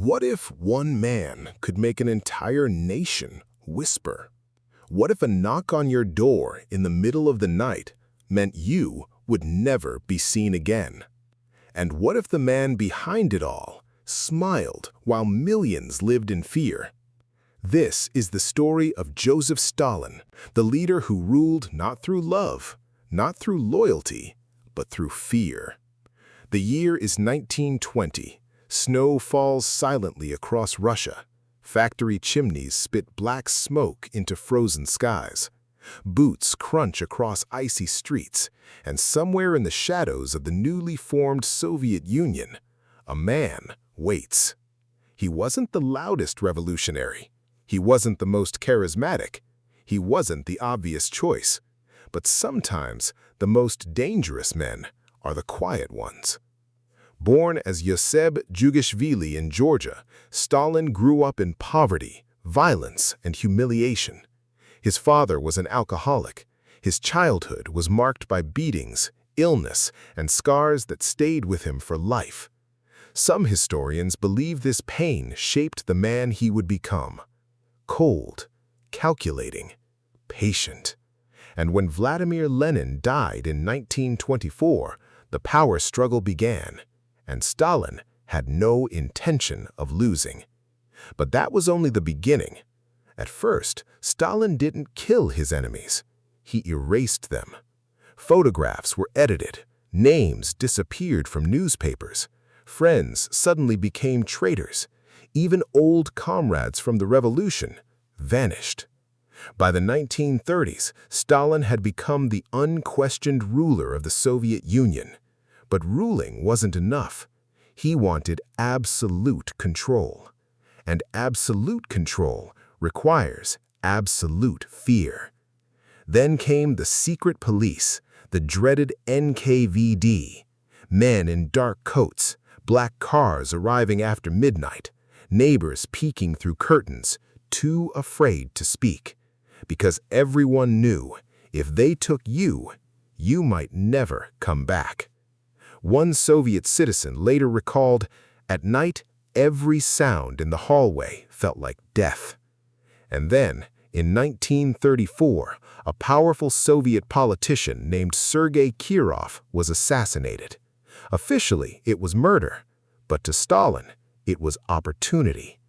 What if one man could make an entire nation whisper? What if a knock on your door in the middle of the night meant you would never be seen again? And what if the man behind it all smiled while millions lived in fear? This is the story of Joseph Stalin, the leader who ruled not through love, not through loyalty, but through fear. The year is 1920. Snow falls silently across Russia. Factory chimneys spit black smoke into frozen skies. Boots crunch across icy streets, and somewhere in the shadows of the newly formed Soviet Union, a man waits. He wasn't the loudest revolutionary. He wasn't the most charismatic. He wasn't the obvious choice. But sometimes the most dangerous men are the quiet ones. Born as Yoseb Jugashvili in Georgia, Stalin grew up in poverty, violence, and humiliation. His father was an alcoholic. His childhood was marked by beatings, illness, and scars that stayed with him for life. Some historians believe this pain shaped the man he would become. Cold, calculating, patient. And when Vladimir Lenin died in 1924, the power struggle began. And Stalin had no intention of losing. But that was only the beginning. At first, Stalin didn't kill his enemies. He erased them. Photographs were edited. Names disappeared from newspapers. Friends suddenly became traitors. Even old comrades from the revolution vanished. By the 1930s, Stalin had become the unquestioned ruler of the Soviet Union. But ruling wasn't enough. He wanted absolute control. And absolute control requires absolute fear. Then came the secret police, the dreaded NKVD. Men in dark coats, black cars arriving after midnight, neighbors peeking through curtains, too afraid to speak. Because everyone knew, if they took you, you might never come back. One Soviet citizen later recalled, "At night, every sound in the hallway felt like death." And then, in 1934, a powerful Soviet politician named Sergei Kirov was assassinated. Officially, it was murder, but to Stalin, it was opportunity.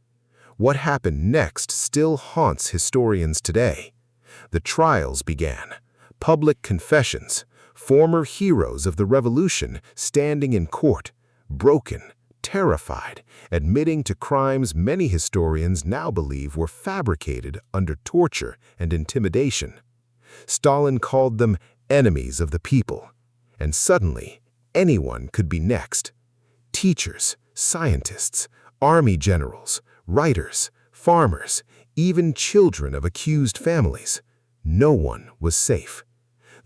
What happened next still haunts historians today. The trials began, public confessions, former heroes of the revolution standing in court, broken, terrified, admitting to crimes many historians now believe were fabricated under torture and intimidation. Stalin called them enemies of the people, and suddenly anyone could be next. Teachers, scientists, army generals, writers, farmers, even children of accused families. No one was safe.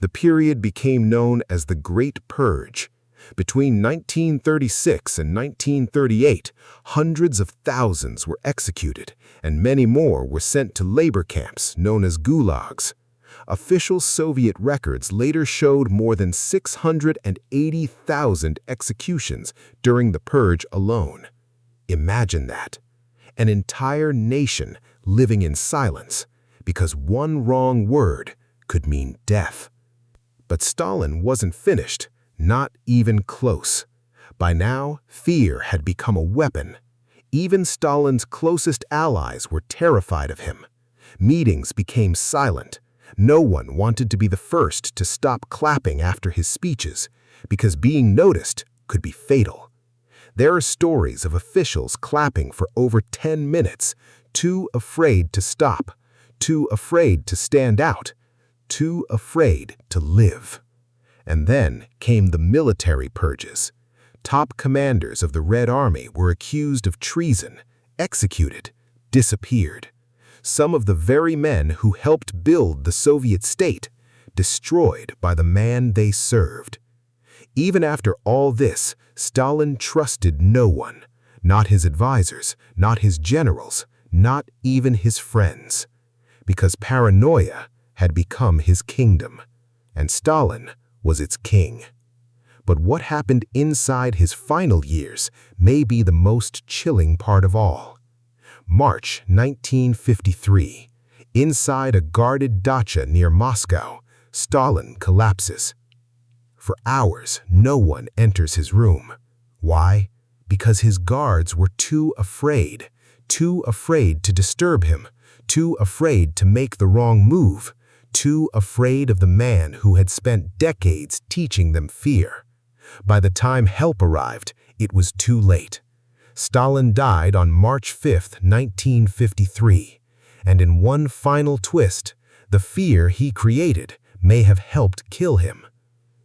The period became known as the Great Purge. Between 1936 and 1938, hundreds of thousands were executed, and many more were sent to labor camps known as gulags. Official Soviet records later showed more than 680,000 executions during the purge alone. Imagine that. An entire nation living in silence, because one wrong word could mean death. But Stalin wasn't finished, not even close. By now, fear had become a weapon. Even Stalin's closest allies were terrified of him. Meetings became silent. No one wanted to be the first to stop clapping after his speeches, because being noticed could be fatal. There are stories of officials clapping for over 10 minutes, too afraid to stop, too afraid to stand out, too afraid to live. And then came the military purges. Top commanders of the Red Army were accused of treason, executed, disappeared. Some of the very men who helped build the Soviet state, destroyed by the man they served. Even after all this, Stalin trusted no one, not his advisors, not his generals, not even his friends. Because paranoia had become his kingdom, and Stalin was its king. But what happened inside his final years may be the most chilling part of all. March 1953. Inside a guarded dacha near Moscow, Stalin collapses. For hours, no one enters his room. Why? Because his guards were too afraid to disturb him, too afraid to make the wrong move, too afraid of the man who had spent decades teaching them fear. By the time help arrived, it was too late. Stalin died on March 5, 1953, and in one final twist, the fear he created may have helped kill him.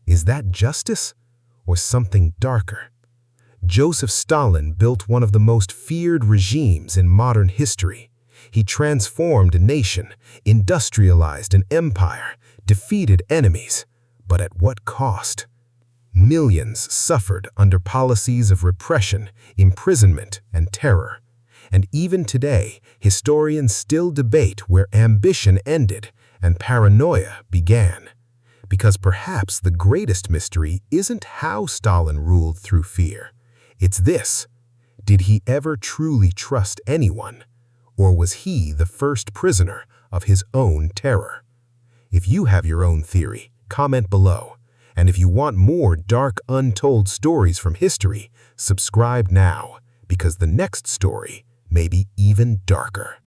Is that justice or something darker? Joseph Stalin built one of the most feared regimes in modern history. He transformed a nation, industrialized an empire, defeated enemies. But at what cost? Millions suffered under policies of repression, imprisonment, and terror. And even today, historians still debate where ambition ended and paranoia began. Because perhaps the greatest mystery isn't how Stalin ruled through fear. It's this: did he ever truly trust anyone? Or was he the first prisoner of his own terror? If you have your own theory, comment below. And if you want more dark, untold stories from history, subscribe now, because the next story may be even darker.